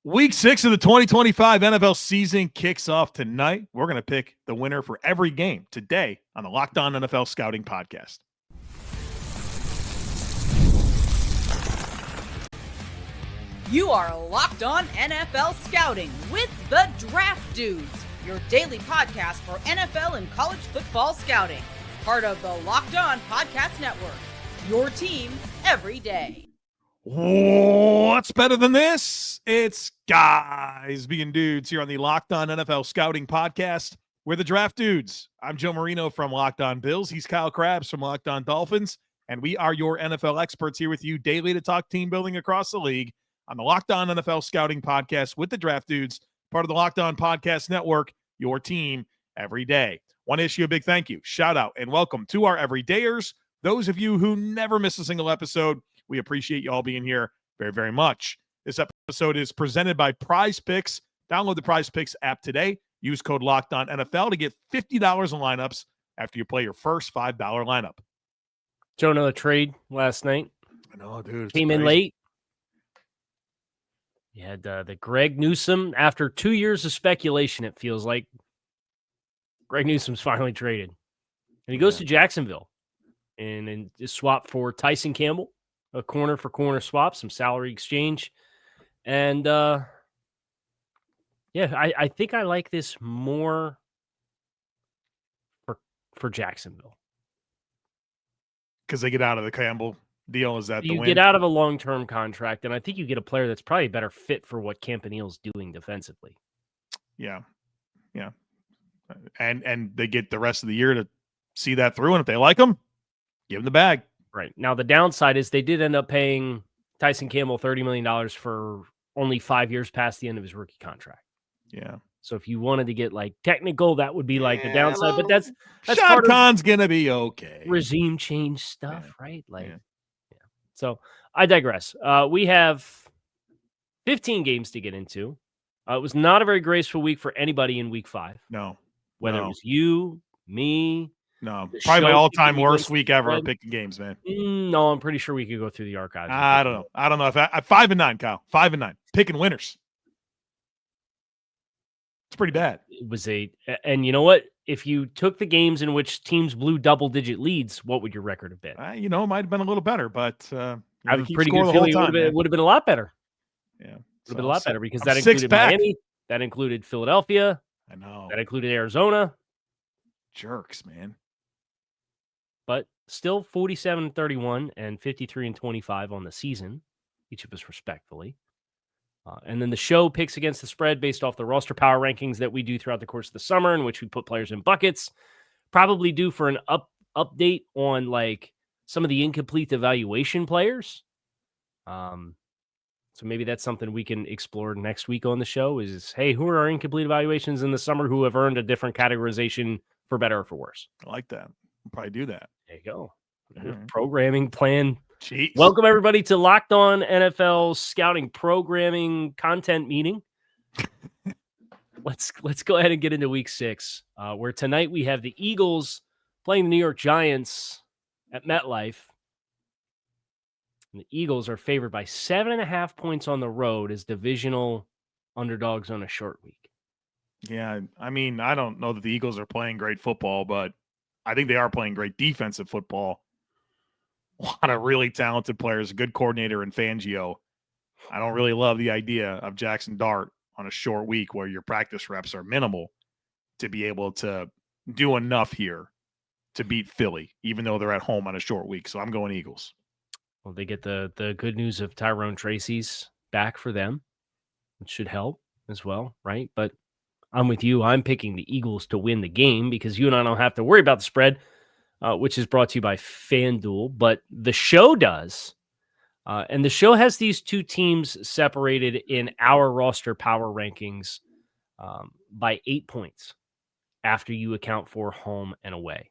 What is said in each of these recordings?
Week 6 of the 2025 NFL season kicks off tonight. We're going to pick the winner for every game today on the Locked On NFL Scouting Podcast. You are Locked On NFL Scouting with the Draft Dudes, your daily podcast for NFL and college football scouting. Part of the Locked On Podcast Network, your team every day. What's better than this? It's guys being dudes here on the Locked On NFL Scouting Podcast. We're the Draft Dudes. I'm Joe Marino from Locked On Bills. He's Kyle Crabbs from Locked On Dolphins. And we are your NFL experts here with you daily to talk team building across the league on the Locked On NFL Scouting Podcast with the Draft Dudes, part of the Locked On Podcast Network, your team every day. Want to issue a big thank you, shout out, and welcome to our everydayers. Those of you who never miss a single episode, we appreciate you all being here very, very much. This episode is presented by PrizePicks. Download the PrizePicks app today. Use code LOCKEDONNFL to get $50 in lineups after you play your first $5 lineup. Joe, another trade last night. I know, dude. Came in late. You had the Greg Newsome. After 2 years of speculation, it feels like Greg Newsome's finally traded. And he goes to Jacksonville and is swapped for Tyson Campbell. A corner-for-corner swap, some salary exchange. And, I think I like this more for Jacksonville. Because they get out of the Campbell deal. Is that the win? You get out of a long-term contract, and I think you get a player that's probably a better fit for what Campaneel's doing defensively. Yeah. And they get the rest of the year to see that through, and if they like them, give them the bag. Right. Now, the downside is they did end up paying Tyson Campbell $30 million for only 5 years past the end of his rookie contract. Yeah. So if you wanted to get technical, that would be the downside. But that's Shad part Khan's going to be okay. Regime change stuff, right? So I digress. We have 15 games to get into. It was not a very graceful week for anybody in week 5. No. Whether it was you, me. No, probably my all-time worst week ever at picking games, man. No, I'm pretty sure we could go through the archives. I don't know. If I 5-9, Kyle. 5-9. Picking winners. It's pretty bad. It was and you know what? If you took the games in which teams blew double-digit leads, what would your record have been? It might have been a little better, but I have a pretty good feeling it would have been a lot better. Yeah, would have been a lot better because that included Miami, that included Philadelphia. I know. That included Arizona. Jerks, man. But still 47-31 and 53-25 on the season, each of us respectfully. And then the show picks against the spread based off the roster power rankings that we do throughout the course of the summer, in which we put players in buckets. Probably due for an update on some of the incomplete evaluation players. So maybe that's something we can explore next week on the show is, hey, who are our incomplete evaluations in the summer who have earned a different categorization for better or for worse? I like that. We'll probably do that. There you go. Mm-hmm. Programming plan. Jeez. Welcome, everybody, to Locked On NFL Scouting Programming Content Meeting. Let's go ahead and get into Week 6, where tonight we have the Eagles playing the New York Giants at MetLife. And the Eagles are favored by 7.5 points on the road as divisional underdogs on a short week. Yeah, I don't know that the Eagles are playing great football, but I think they are playing great defensive football. A lot of really talented players, a good coordinator in Fangio. I don't really love the idea of Jackson Dart on a short week where your practice reps are minimal to be able to do enough here to beat Philly, even though they're at home on a short week. So I'm going Eagles. Well, they get the good news of Tyrone Tracy's back for them, which should help as well, right? But I'm with you. I'm picking the Eagles to win the game because you and I don't have to worry about the spread, which is brought to you by FanDuel. But the show does. And the show has these two teams separated in our roster power rankings by 8 points after you account for home and away.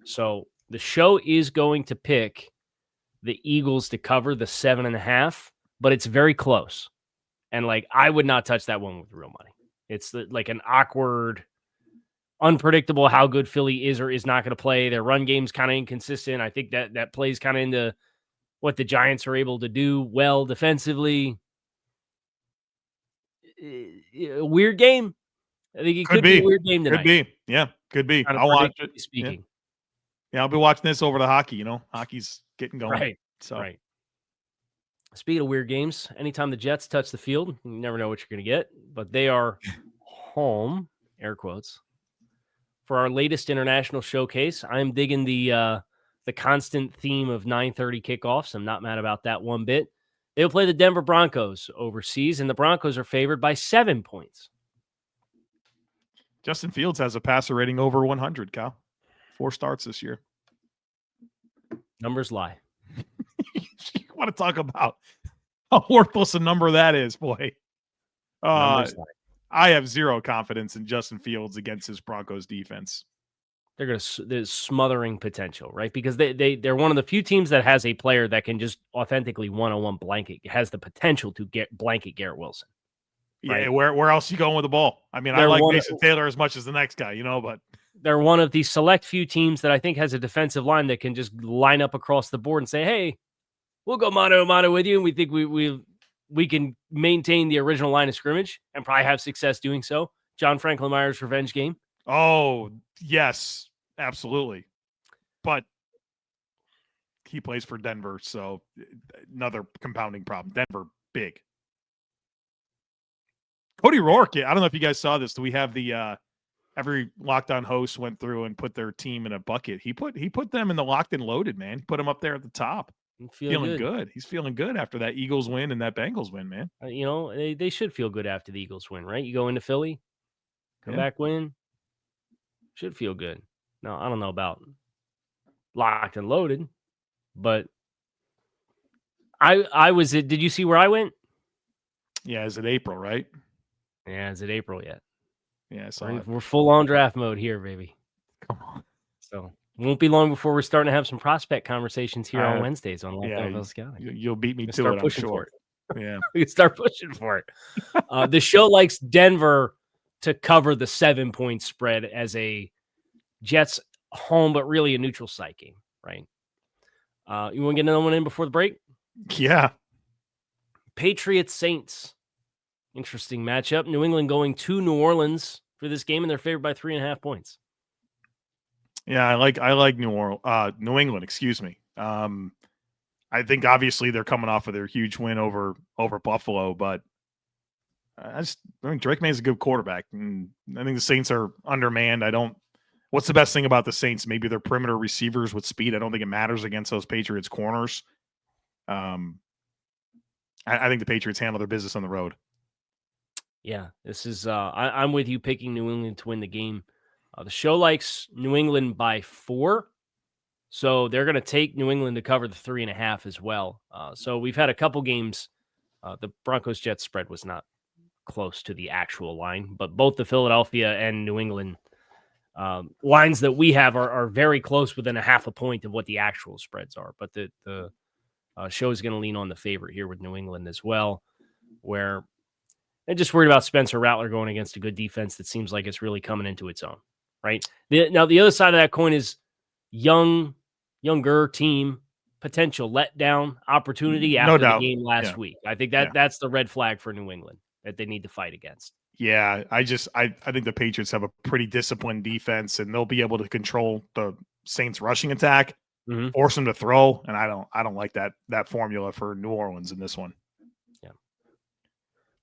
So the show is going to pick the Eagles to cover the 7.5, but it's very close. And I would not touch that one with real money. It's an awkward, unpredictable how good Philly is or is not going to play. Their run game's kind of inconsistent. I think that plays kind of into what the Giants are able to do well defensively. a weird game. I think it could be a weird game tonight. Could be. Yeah, could be. Kind of I'll watch it. speaking. Yeah, I'll be watching this over the hockey. Hockey's getting going. Right. So. Right. Speaking of weird games, anytime the Jets touch the field, you never know what you're going to get. But they are home, air quotes, for our latest international showcase. I'm digging the constant theme of 9:30 kickoffs. I'm not mad about that one bit. They'll play the Denver Broncos overseas, and the Broncos are favored by 7 points. Justin Fields has a passer rating over 100, Kyle. 4 starts this year. Numbers lie. You want to talk about how worthless a number that is, boy. Numbers lie. I have zero confidence in Justin Fields against his Broncos defense. There's smothering potential, right? Because they're one of the few teams that has a player that can just authentically one-on-one blanket, has the potential to get blanket Garrett Wilson. Right? Yeah, where else are you going with the ball? I mean, I like Mason Taylor as much as the next guy, but they're one of the select few teams that I think has a defensive line that can just line up across the board and say, "Hey, we'll go mano a mano with you," and we think we can maintain the original line of scrimmage and probably have success doing so. John Franklin Myers' revenge game. Oh, yes, absolutely. But he plays for Denver, so another compounding problem. Denver, big. Cody Rourke, I don't know if you guys saw this. We have the every Locked On host went through and put their team in a bucket. He put them in the locked and loaded, man. He put them up there at the top. Feeling good. He's feeling good after that Eagles win and that Bengals win, man. They should feel good after the Eagles win, right? You go into Philly, come back win, should feel good. Now, I don't know about locked and loaded, but I was it. Did you see where I went? Yeah, is it April, right? Yeah, is it April yet? Yeah, so we're full on draft mode here, baby. Come on. So it won't be long before we're starting to have some prospect conversations here on Wednesdays on Locked On NFL Scouting. You'll beat me to it, I'm sure. Yeah, we can start pushing for it. The show likes Denver to cover the 7-point spread as a Jets home, but really a neutral site game, right? You want to get another one in before the break? Yeah. Patriots Saints. Interesting matchup. New England going to New Orleans for this game, and they're favored by 3.5 points. Yeah, I like New England, excuse me. I think obviously they're coming off of their huge win over Buffalo, but I think Drake May's a good quarterback, and I think the Saints are undermanned. What's the best thing about the Saints? Maybe their perimeter receivers with speed. I don't think it matters against those Patriots corners. I think the Patriots handle their business on the road. Yeah, this is I'm with you picking New England to win the game. The show likes New England by 4, so they're going to take New England to cover the 3.5 as well. So we've had a couple games. The Broncos-Jets spread was not close to the actual line, but both the Philadelphia and New England lines that we have are very close, within 0.5 point of what the actual spreads are. But the show is going to lean on the favorite here with New England as well, where they're just worried about Spencer Rattler going against a good defense that seems like it's really coming into its own, right? Now, the other side of that coin is younger team, potential letdown opportunity after the game last week. I think that's the red flag for New England that they need to fight against. Yeah, I think the Patriots have a pretty disciplined defense, and they'll be able to control the Saints rushing attack, force them to throw, and I don't like that formula for New Orleans in this one. Yeah.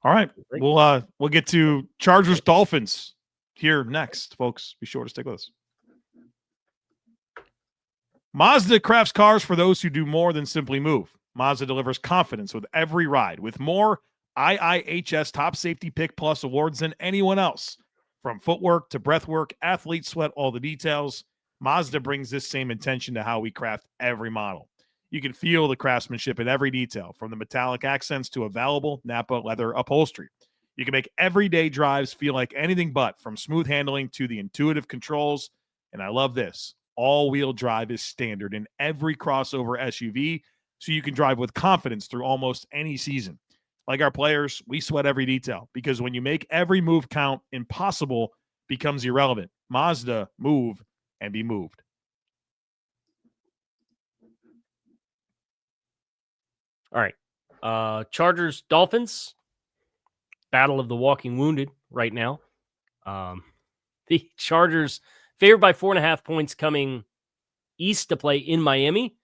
All right, we'll get to Chargers-Dolphins here next, folks. Be sure to stick with us. Mazda crafts cars for those who do more than simply move. Mazda delivers confidence with every ride, with more IIHS Top Safety Pick Plus awards than anyone else. From footwork to breathwork, athletes sweat all the details. Mazda brings this same intention to how we craft every model. You can feel the craftsmanship in every detail, from the metallic accents to available Napa leather upholstery. You can make everyday drives feel like anything but, from smooth handling to the intuitive controls. And I love this. All-wheel drive is standard in every crossover SUV, so you can drive with confidence through almost any season. Like our players, we sweat every detail, because when you make every move count, impossible becomes irrelevant. Mazda, move and be moved. All right. Chargers-Dolphins. battle of the walking wounded right now. The Chargers favored by 4.5 points coming east to play in Miami.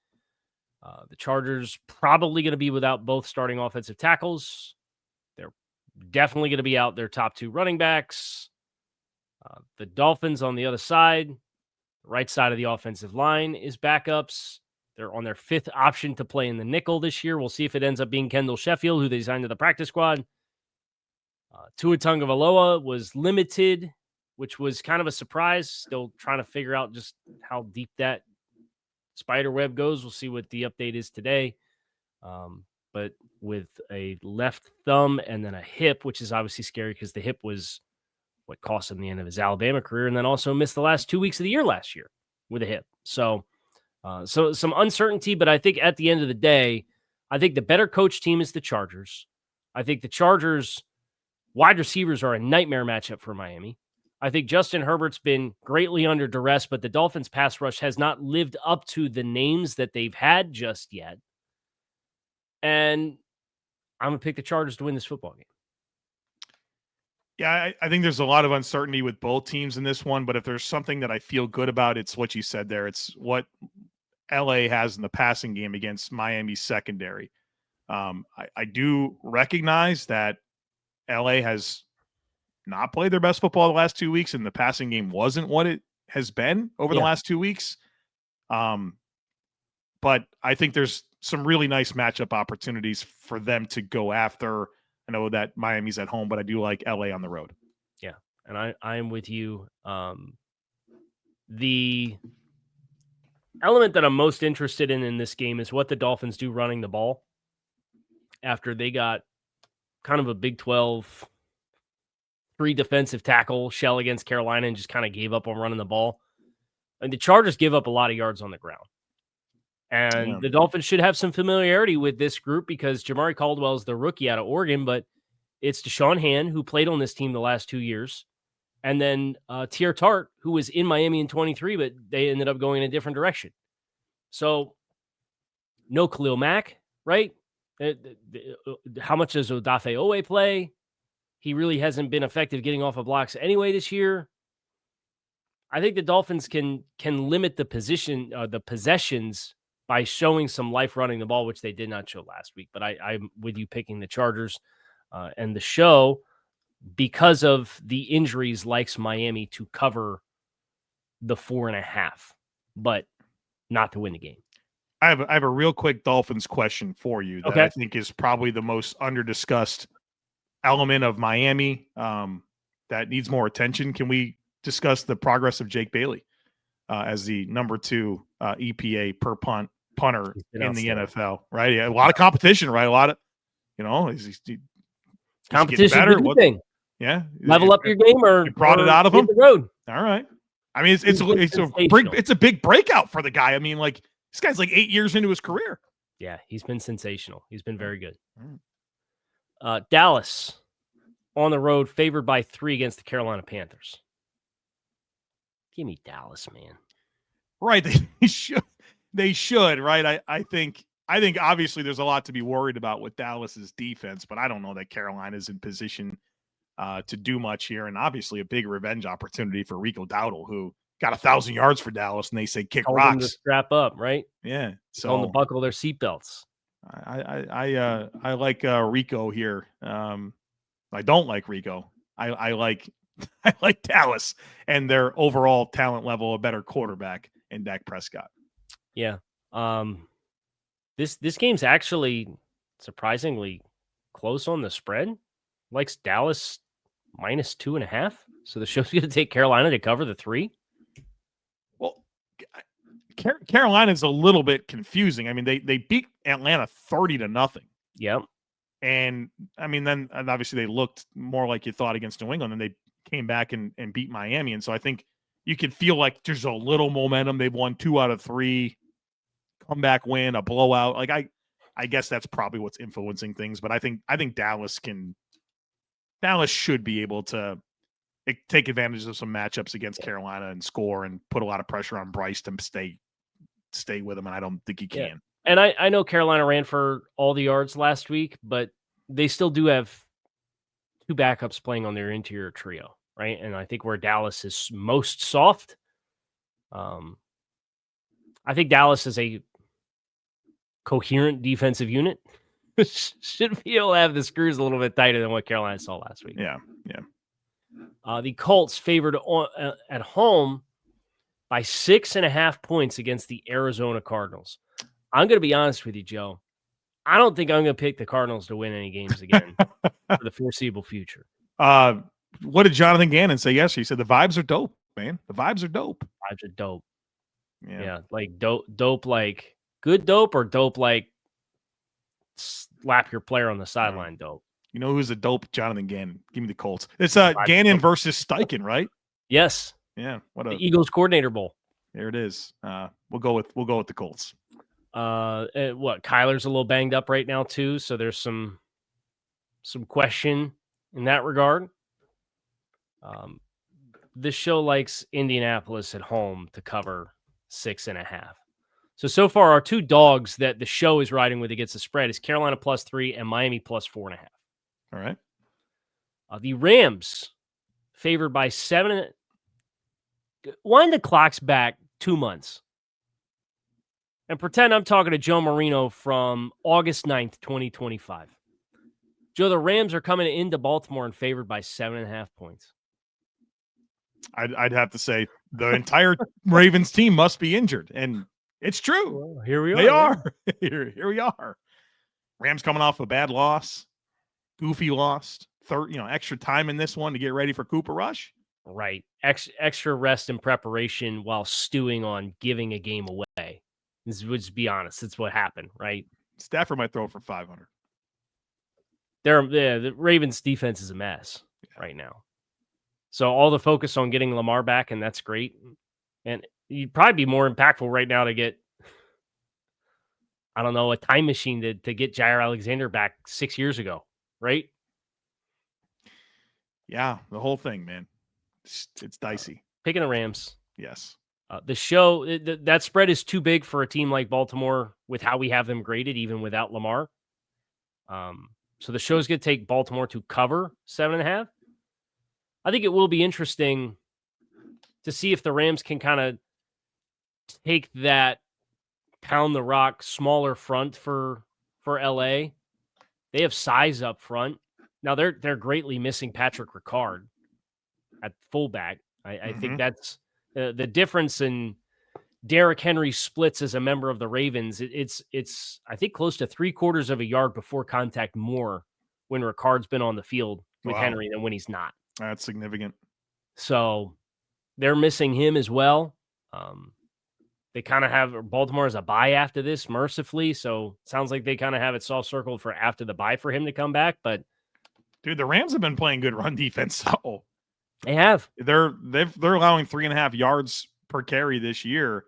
The Chargers probably going to be without both starting offensive tackles. They're definitely going to be out their top 2 running backs. The Dolphins on the other side, the right side of the offensive line is backups. They're on their 5th option to play in the nickel this year. We'll see if it ends up being Kendall Sheffield, who they signed to the practice squad. Tua Tagovailoa was limited, which was kind of a surprise. Still trying to figure out just how deep that spider web goes. We'll see what the update is today. But with a left thumb and then a hip, which is obviously scary because the hip was what cost him the end of his Alabama career, and then also missed the last 2 weeks of the year last year with a hip. So some uncertainty, but I think at the end of the day, I think the better coach team is the Chargers. I think the Chargers wide receivers are a nightmare matchup for Miami. I think Justin Herbert's been greatly under duress, but the Dolphins pass rush has not lived up to the names that they've had just yet. And I'm going to pick the Chargers to win this football game. Yeah, I think there's a lot of uncertainty with both teams in this one, but if there's something that I feel good about, it's what you said there. It's what LA has in the passing game against Miami's secondary. I do recognize that LA has not played their best football the last 2 weeks, and the passing game wasn't what it has been over the last 2 weeks. But I think there's some really nice matchup opportunities for them to go after. I know that Miami's at home, but I do like LA on the road. Yeah, and I am with you. The element that I'm most interested in this game is what the Dolphins do running the ball after they got kind of a Big 12 3 defensive tackle shell against Carolina and just kind of gave up on running the ball. And the Chargers give up a lot of yards on the ground. And the Dolphins should have some familiarity with this group because Jamari Caldwell is the rookie out of Oregon, but it's Deshaun Hand, who played on this team the last 2 years. And then Tier Tart, who was in Miami in 23, but they ended up going in a different direction. So no Khalil Mack, right? How much does Odafe Owe play? He really hasn't been effective getting off of blocks anyway this year. I think the Dolphins can limit the possessions by showing some life running the ball, which they did not show last week. But I'm with you picking the Chargers and the show because of the injuries likes Miami to cover the 4.5, but not to win the game. I have a real quick Dolphins question for you that I think is probably the most under-discussed element of Miami that needs more attention. Can we discuss the progress of Jake Bailey as the number 2 EPA per punter in the NFL, right? Yeah, a lot of competition, right? A lot of, he's competition better. Good thing. Yeah. Level up your game or brought it out of him. The road. All right. I mean, it's a big breakout for the guy. I mean, like this guy's like 8 years into his career. Yeah, he's been sensational. He's been very good. Dallas on the road, favored by 3 against the Carolina Panthers. Give me Dallas, man. Right, they should, right? I think obviously there's a lot to be worried about with Dallas's defense, but I don't know that Carolina's in position to do much here, and obviously a big revenge opportunity for Rico Dowdle, who got 1,000 yards for Dallas, and they say kick Told rocks. Them to strap up, right? Yeah, so on the buckle their seatbelts. I like Rico here. I don't like Rico. I like Dallas and their overall talent level, a better quarterback in Dak Prescott. Yeah. This game's actually surprisingly close on the spread. Likes Dallas minus 2.5. So the show's going to take Carolina to cover the 3. Well, Carolina's a little bit confusing. I mean, they beat Atlanta 30-0. Yep. And I mean, then obviously they looked more like you thought against New England, and they came back and beat Miami. And so I think you can feel like there's a little momentum. They've won 2 out of 3, comeback win, a blowout. Like I guess that's probably what's influencing things. But I think Dallas should be able to take advantage of some matchups against Carolina and score and put a lot of pressure on Bryce to stay with him. And I don't think he can. Yeah. And I know Carolina ran for all the yards last week, but they still do have two backups playing on their interior trio, right? And I think where Dallas is most soft, I think Dallas is a coherent defensive unit. Should be able to have the screws a little bit tighter than what Carolina saw last week. Yeah. The Colts favored at home by 6.5 points against the Arizona Cardinals. I'm going to be honest with you, Joe. I don't think I'm going to pick the Cardinals to win any games again for the foreseeable future. What did Jonathan Gannon say yesterday? He said the vibes are dope, man. The vibes are dope. Vibes are dope. Yeah, like dope, like good dope, or dope like slap your player on the sideline dope. You know who's a dope? Jonathan Gannon. Give me the Colts. It's Gannon versus Steichen, right? Yes. Yeah. The Eagles Coordinator Bowl. There it is. We'll go with the Colts. Kyler's a little banged up right now too, so there's some question in that regard. This show likes Indianapolis at home to cover 6.5. So far, our two dogs that the show is riding with against the spread is Carolina +3 and Miami +4.5. All right. The Rams favored by 7. Wind the clocks back 2 months and pretend I'm talking to Joe Marino from August 9th, 2025. Joe, the Rams are coming into Baltimore and favored by 7.5 points. I'd have to say the entire Ravens team must be injured, and it's true. Well, here we are. They are. Here we are. Rams coming off a bad loss, goofy loss, extra time in this one to get ready for Cooper Rush. Right. Extra rest and preparation while stewing on giving a game away. Let's be honest. It's what happened, right? Stafford might throw for 500. The Ravens defense is a mess right now. So all the focus on getting Lamar back, and that's great. And you'd probably be more impactful right now to get, I don't know, a time machine to get Jair Alexander back 6 years ago, right? Yeah, the whole thing, man. It's dicey. Picking the Rams. Yes. The show, that spread is too big for a team like Baltimore with how we have them graded, even without Lamar. So the show's going to take Baltimore to cover 7.5. I think it will be interesting to see if the Rams can kind of take that pound the rock smaller front for LA. They have size up front. Now they're greatly missing Patrick Ricard at fullback. I think that's the difference in Derrick Henry splits as a member of the Ravens. It's I think close to 3/4 of a yard before contact more when Ricard's been on the field with Henry than when he's not. That's significant. So they're missing him as well. They kind of have Baltimore as a bye after this, mercifully. So it sounds like they kind of have it soft circled for after the bye for him to come back. But dude, the Rams have been playing good run defense. So they have. They're allowing 3.5 yards per carry this year,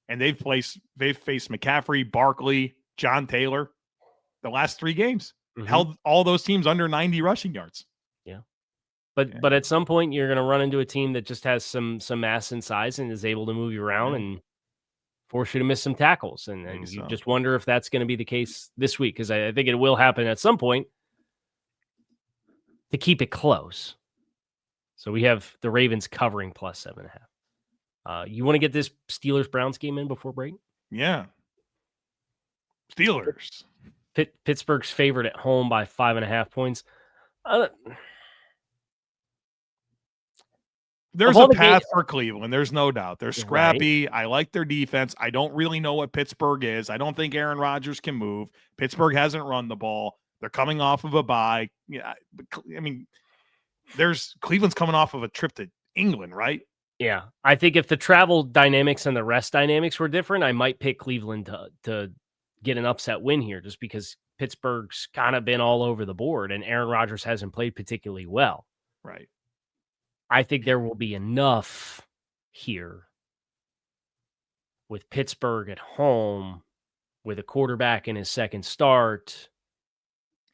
and they've faced McCaffrey, Barkley, John Taylor. The last 3 games held all those teams under 90 rushing yards. Yeah. But at some point, you're going to run into a team that just has some mass and size and is able to move you around and force you to miss some tackles. And you just wonder if that's going to be the case this week, because I think it will happen at some point to keep it close. So we have the Ravens covering +7.5. You want to get this Steelers-Browns game in before break? Yeah. Steelers. Pittsburgh's favored at home by 5.5 points. There's a path for Cleveland. There's no doubt. They're scrappy. Right. I like their defense. I don't really know what Pittsburgh is. I don't think Aaron Rodgers can move. Pittsburgh hasn't run the ball. They're coming off of a bye. Yeah, I mean, Cleveland's coming off of a trip to England, right? Yeah. I think if the travel dynamics and the rest dynamics were different, I might pick Cleveland to get an upset win here, just because Pittsburgh's kind of been all over the board and Aaron Rodgers hasn't played particularly well. Right. I think there will be enough here with Pittsburgh at home, with a quarterback in his second start,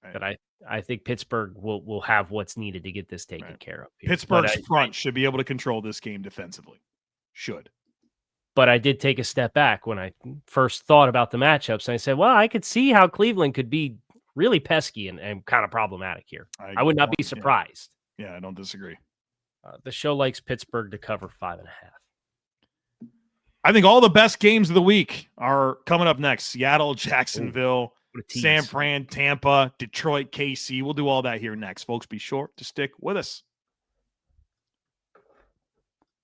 that I think Pittsburgh will have what's needed to get this taken care of here. Pittsburgh's front should be able to control this game defensively. Should. But I did take a step back when I first thought about the matchups. And I said, well, I could see how Cleveland could be really pesky and kind of problematic here. I would not be surprised. Yeah, I don't disagree. The show likes Pittsburgh to cover 5.5. I think all the best games of the week are coming up next. Seattle, Jacksonville, San Fran, Tampa, Detroit, KC. We'll do all that here next. Folks, be sure to stick with us.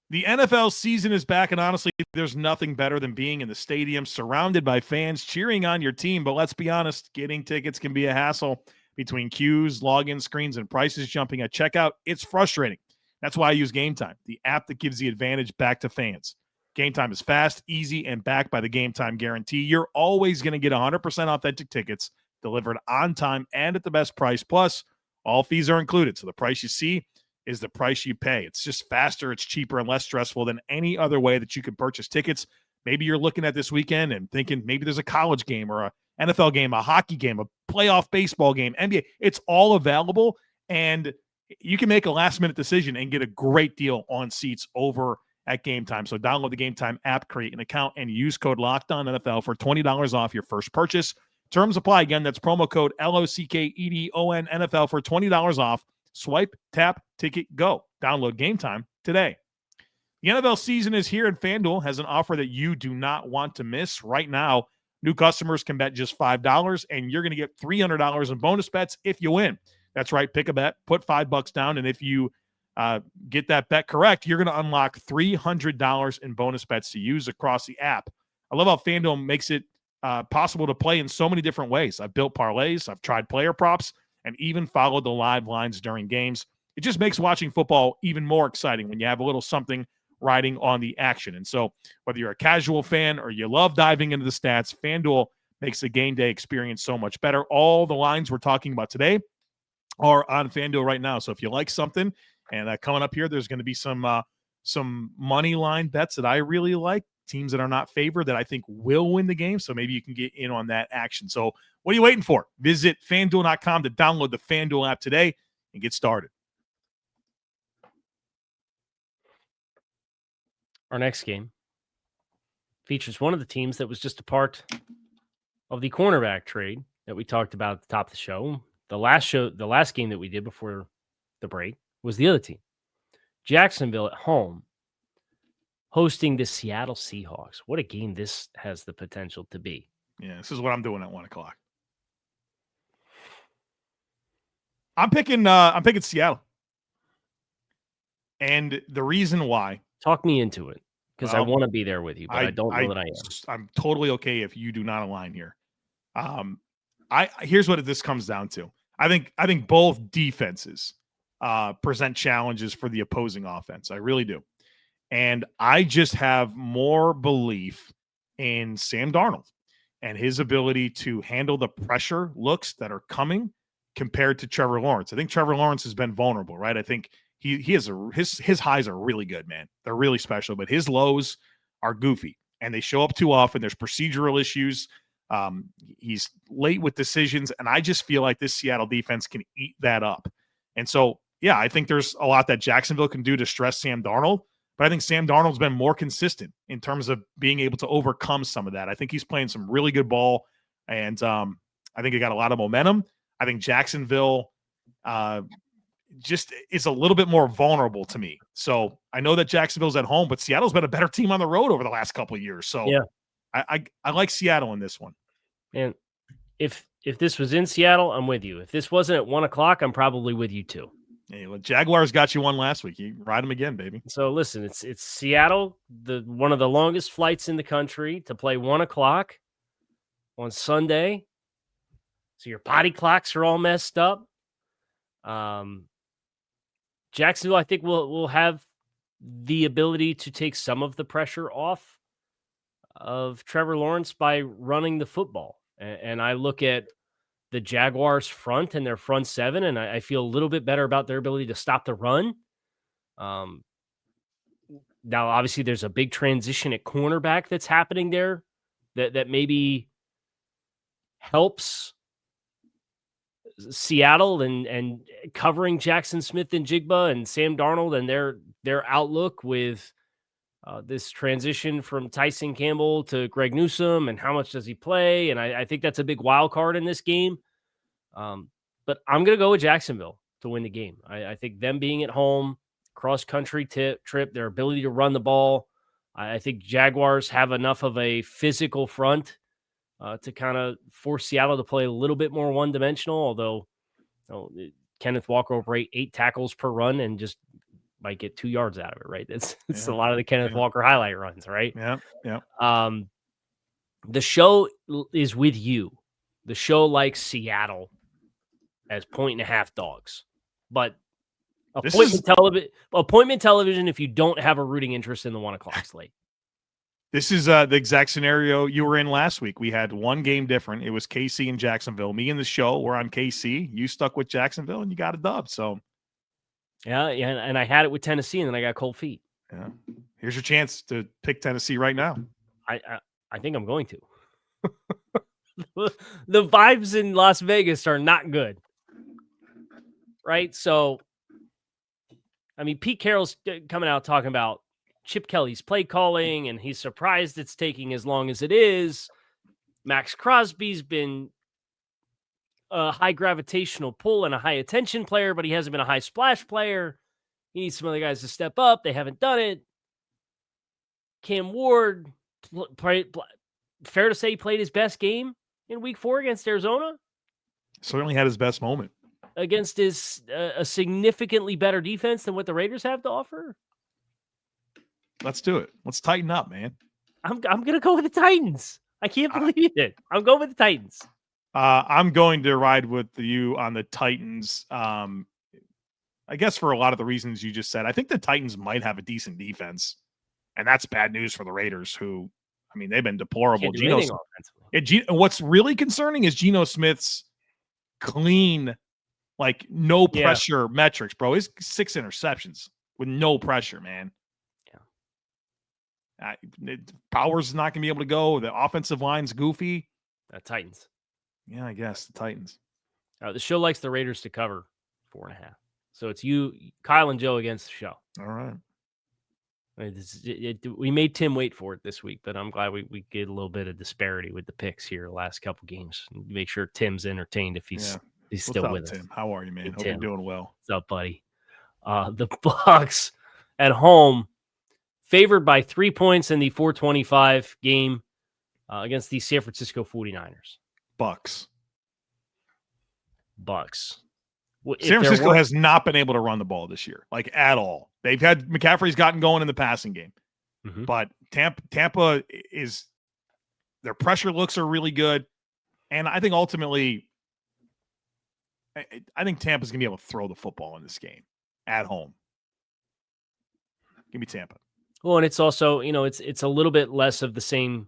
The NFL season is back, and honestly, there's nothing better than being in the stadium surrounded by fans cheering on your team. But let's be honest, getting tickets can be a hassle. Between queues, login screens, and prices jumping at checkout, it's frustrating. That's why I use Gametime, the app that gives the advantage back to fans. Gametime is fast, easy, and backed by the Gametime guarantee. You're always going to get 100% authentic tickets delivered on time and at the best price. Plus, all fees are included, so the price you see is the price you pay. It's just faster, it's cheaper, and less stressful than any other way that you can purchase tickets. Maybe you're looking at this weekend and thinking maybe there's a college game or a NFL game, a hockey game, a playoff baseball game, NBA. It's all available, and you can make a last-minute decision and get a great deal on seats over at Gametime. So download the Gametime app, create an account, and use code LOCKEDONNFL for $20 off your first purchase. Terms apply. Again, that's promo code LOCKEDONNFL for $20 off. Swipe, tap, ticket, go. Download Gametime today. The NFL season is here, and FanDuel has an offer that you do not want to miss. Right now, new customers can bet just $5, and you're going to get $300 in bonus bets if you win. That's right. Pick a bet, put $5 down, and if you get that bet correct, you're going to unlock $300 in bonus bets to use across the app. I love how FanDuel makes it possible to play in so many different ways. I've built parlays, I've tried player props, and even followed the live lines during games. It just makes watching football even more exciting when you have a little something riding on the action. And so whether you're a casual fan or you love diving into the stats, FanDuel makes the game day experience so much better. All the lines we're talking about today are on FanDuel right now. So if you like something, and coming up here, there's going to be some money line bets that I really like, teams that are not favored that I think will win the game. So maybe you can get in on that action. So what are you waiting for? Visit FanDuel.com to download the FanDuel app today and get started. Our next game features one of the teams that was just a part of the cornerback trade that we talked about at the top of the show. The last game that we did before the break was the other team. Jacksonville at home hosting the Seattle Seahawks. What a game this has the potential to be. Yeah, this is what I'm doing at 1 o'clock. I'm picking Seattle. And the reason why. Talk me into it, because I want to be there with you, but I don't know that I am. I'm totally okay if you do not align here. Here's what this comes down to. I think both defenses present challenges for the opposing offense. I really do. And I just have more belief in Sam Darnold and his ability to handle the pressure looks that are coming compared to Trevor Lawrence. I think Trevor Lawrence has been vulnerable, right? I think he has his highs are really good, man. They're really special, but his lows are goofy and they show up too often. There's procedural issues. He's late with decisions, and I just feel like this Seattle defense can eat that up. And so, yeah, I think there's a lot that Jacksonville can do to stress Sam Darnold, but I think Sam Darnold's been more consistent in terms of being able to overcome some of that. I think he's playing some really good ball, and I think he got a lot of momentum. I think Jacksonville just is a little bit more vulnerable to me. So I know that Jacksonville's at home, but Seattle's been a better team on the road over the last couple of years. So yeah. I like Seattle in this one. And if this was in Seattle, I'm with you. If this wasn't at 1 o'clock, I'm probably with you too. Hey, well, Jaguars got you one last week. You ride them again, baby. So listen, it's Seattle, one of the longest flights in the country to play 1 o'clock on Sunday. So your body clocks are all messed up. Jacksonville, I think, will have the ability to take some of the pressure off of Trevor Lawrence by running the football. And I look at the Jaguars front and their front seven, and I feel a little bit better about their ability to stop the run. Now, obviously, there's a big transition at cornerback that's happening there that maybe helps Seattle and covering Jackson Smith and Jigba and Sam Darnold and their outlook with this transition from Tyson Campbell to Greg Newsome and how much does he play. And I think that's a big wild card in this game. But I'm going to go with Jacksonville to win the game. I think them being at home, cross-country trip, their ability to run the ball, I think Jaguars have enough of a physical front to kind of force Seattle to play a little bit more one-dimensional, although Kenneth Walker will break 8 tackles per run and just might get 2 yards out of it, right? It's a lot of the Kenneth Walker highlight runs, right? Yeah. The show is with you. The show likes Seattle as 1.5 dogs. But appointment television if you don't have a rooting interest in the 1 o'clock slate. This is the exact scenario you were in last week. We had one game different. It was KC and Jacksonville. Me and the show were on KC. You stuck with Jacksonville, and you got a dub. So, yeah, and I had it with Tennessee, and then I got cold feet. Yeah, here's your chance to pick Tennessee right now. I think I'm going to. The vibes in Las Vegas are not good, right? So, I mean, Pete Carroll's coming out talking about Chip Kelly's play calling, and he's surprised it's taking as long as it is. Max Crosby's been a high gravitational pull and a high attention player, but he hasn't been a high splash player. He needs some other guys to step up. They haven't done it. Cam Ward, fair to say he played his best game in week 4 against Arizona. Certainly had his best moment. Against a significantly better defense than what the Raiders have to offer. Let's do it. Let's tighten up, man. I'm going to go with the Titans. I can't believe it. I'm going with the Titans. I'm going to ride with you on the Titans. I guess for a lot of the reasons you just said. I think the Titans might have a decent defense, and that's bad news for the Raiders, who, I mean, they've been deplorable. What's really concerning is Geno Smith's clean, like no pressure metrics, bro. He's 6 interceptions with no pressure, man. Powers is not going to be able to go. The offensive line's goofy. Titans. Yeah, I guess the Titans. The show likes the Raiders to cover 4.5. So it's you, Kyle, and Joe against the show. All right. We made Tim wait for it this week, but I'm glad we get a little bit of disparity with the picks here the last couple games. Make sure Tim's entertained if he's still with us. Tim? How are you, man? Hey, Hope you're doing well. What's up, buddy? The Bucs at home, favored by 3 points in the 425 game against the San Francisco 49ers. Bucs. San Francisco has not been able to run the ball this year, like at all. They've had McCaffrey's gotten going in the passing game, but Tampa is their pressure looks are really good, and I think ultimately, I think Tampa's gonna be able to throw the football in this game at home. Give me Tampa. Well, and it's also, it's a little bit less of the same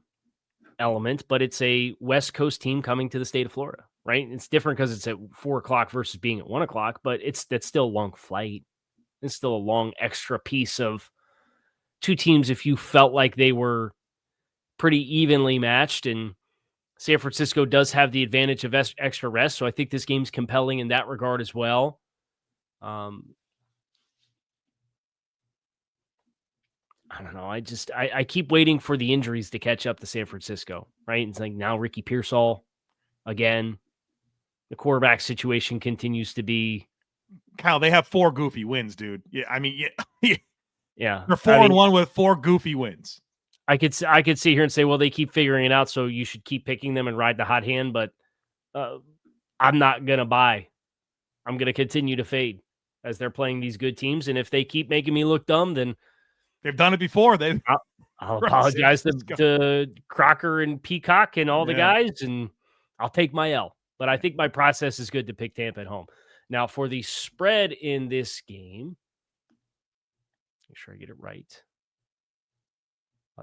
element, but it's a West Coast team coming to the state of Florida, right? It's different because it's at 4 o'clock versus being at 1 o'clock, but that's still a long flight. It's still a long extra piece of 2 teams if you felt like they were pretty evenly matched, and San Francisco does have the advantage of extra rest, so I think this game's compelling in that regard as well. I don't know. I keep waiting for the injuries to catch up to San Francisco, right? It's like now Ricky Pearsall again. The quarterback situation continues to be. Kyle, they have 4 goofy wins, dude. Yeah, I mean, yeah. They're 4-1 with 4 goofy wins. I could sit here and say, well, they keep figuring it out, so you should keep picking them and ride the hot hand. But I'm not gonna buy. I'm gonna continue to fade as they're playing these good teams, and if they keep making me look dumb, then. They've done it before. I'll apologize to Crocker and Peacock and all the guys, and I'll take my L. But I think my process is good to pick Tampa at home. Now, for the spread in this game, make sure I get it right.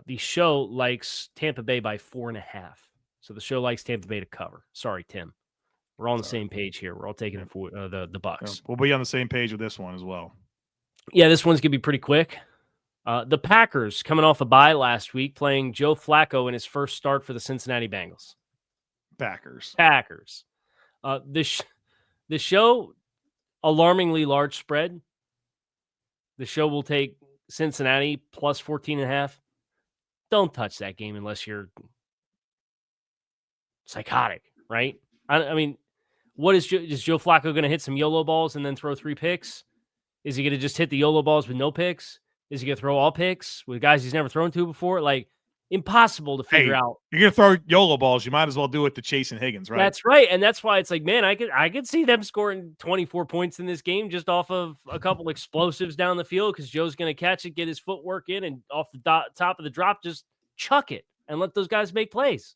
The show likes Tampa Bay by 4.5. So the show likes Tampa Bay to cover. Sorry, Tim. We're all on the same page here. We're all taking it for the Bucs. We'll be on the same page with this one as well. Yeah, this one's going to be pretty quick. The Packers, coming off a bye last week, playing Joe Flacco in his first start for the Cincinnati Bengals. Packers. The show, alarmingly large spread. The show will take Cincinnati plus 14.5. Don't touch that game unless you're psychotic, right? I mean, What is Joe Flacco going to hit some YOLO balls and then throw 3 picks? Is he going to just hit the YOLO balls with no picks? Is he going to throw all picks with guys he's never thrown to before? Like, impossible to figure out. You're going to throw YOLO balls. You might as well do it to Chase and Higgins, right? That's right. And that's why it's like, man, I could see them scoring 24 points in this game just off of a couple explosives down the field because Joe's going to catch it, get his footwork in, and off the top of the drop, just chuck it and let those guys make plays.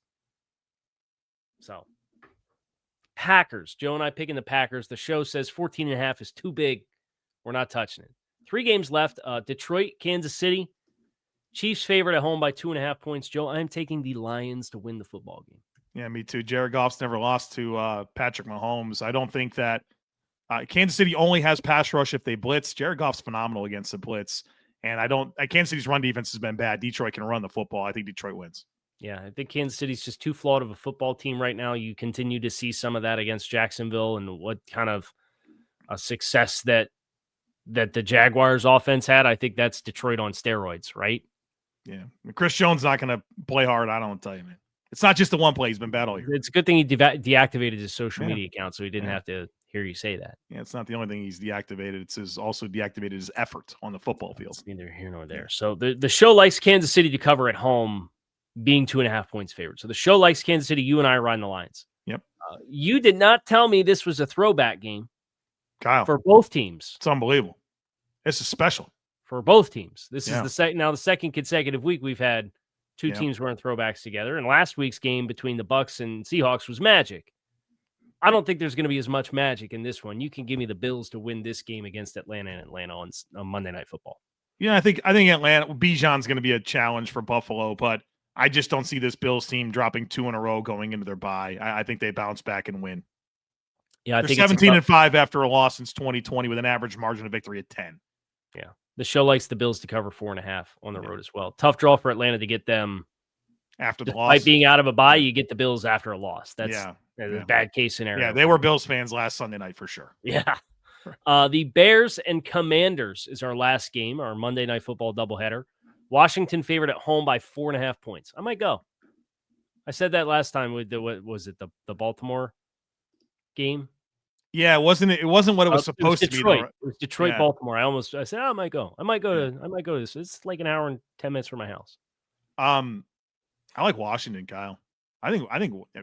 So, Packers. Joe and I picking the Packers. The show says 14.5 is too big. We're not touching it. 3 games left. Detroit, Kansas City. Chiefs favorite at home by 2.5 points. Joe, I'm taking the Lions to win the football game. Yeah, me too. Jared Goff's never lost to Patrick Mahomes. I don't think that Kansas City only has pass rush if they blitz. Jared Goff's phenomenal against the blitz. And Kansas City's run defense has been bad. Detroit can run the football. I think Detroit wins. Yeah, I think Kansas City's just too flawed of a football team right now. You continue to see some of that against Jacksonville and what kind of a success that the Jaguars offense had. I think that's Detroit on steroids, right? Yeah. Chris Jones not going to play hard. I don't tell you, man. It's not just the one play. He's been bad all year. It's a good thing he deactivated his social media account so he didn't have to hear you say that. Yeah, it's not the only thing he's deactivated. It's also deactivated his effort on the football field. It's neither here nor there. So the show likes Kansas City to cover at home, being 2.5 points favored. So the show likes Kansas City. You and I are riding the Lines. Yep. You did not tell me this was a throwback game, Kyle, for both teams. It's unbelievable. This is special for both teams. This is the second consecutive week we've had 2 teams running throwbacks together. And last week's game between the Bucs and Seahawks was magic. I don't think there's going to be as much magic in this one. You can give me the Bills to win this game against Atlanta and Atlanta on Monday Night Football. Yeah, I think Atlanta, Bijan's going to be a challenge for Buffalo, but I just don't see this Bills team dropping 2 in a row going into their bye. I think they bounce back and win. Yeah, they're 17-5 after a loss since 2020 with an average margin of victory at 10. Yeah. The show likes the Bills to cover 4.5 on the road as well. Tough draw for Atlanta to get them after the loss. By being out of a bye, you get the Bills after a loss. That's a bad case scenario. Yeah, they were Bills fans last Sunday night for sure. Yeah. The Bears and Commanders is our last game, our Monday Night Football doubleheader. Washington favored at home by 4.5 points. I might go. I said that last time with the Baltimore game. Yeah, it wasn't what it was supposed to be. It was Detroit, Baltimore. I said, I might go. I might go to this. It's like an hour and 10 minutes from my house. I like Washington, Kyle. I think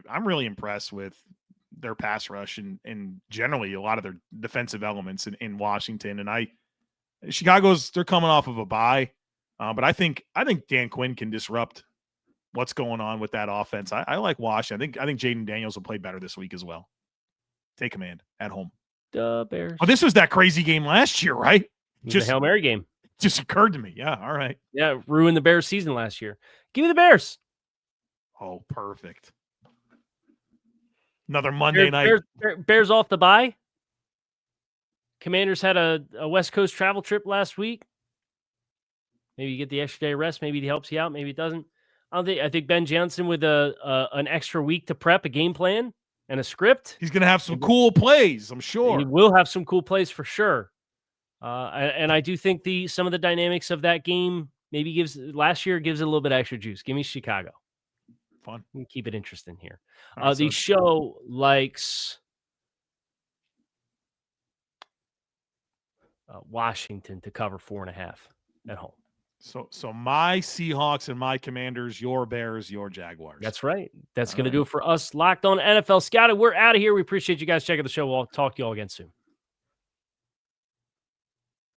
I'm really impressed with their pass rush and generally a lot of their defensive elements in Washington. And they're coming off of a bye. But I think Dan Quinn can disrupt what's going on with that offense. I like Washington. I think Jaden Daniels will play better this week as well. Take command at home. The Bears. Oh, this was that crazy game last year, right? Just a Hail Mary game. Just occurred to me. Yeah, all right. Yeah, ruined the Bears season last year. Give me the Bears. Oh, perfect. Another Monday night. Bears off the bye. Commanders had a West Coast travel trip last week. Maybe you get the extra day of rest. Maybe it helps you out. Maybe it doesn't. I think Ben Johnson with an extra week to prep a game plan and a script. He's going to have some cool plays, I'm sure. He will have some cool plays for sure. And I do think some of the dynamics of that game maybe gives it a little bit extra juice. Give me Chicago. Fun. Keep it interesting here. Right, the show likes Washington to cover 4.5 at home. So my Seahawks and my Commanders, your Bears, your Jaguars. That's right. That's going to do it for us. Locked On NFL Scouting. We're out of here. We appreciate you guys checking the show. We'll talk to you all again soon.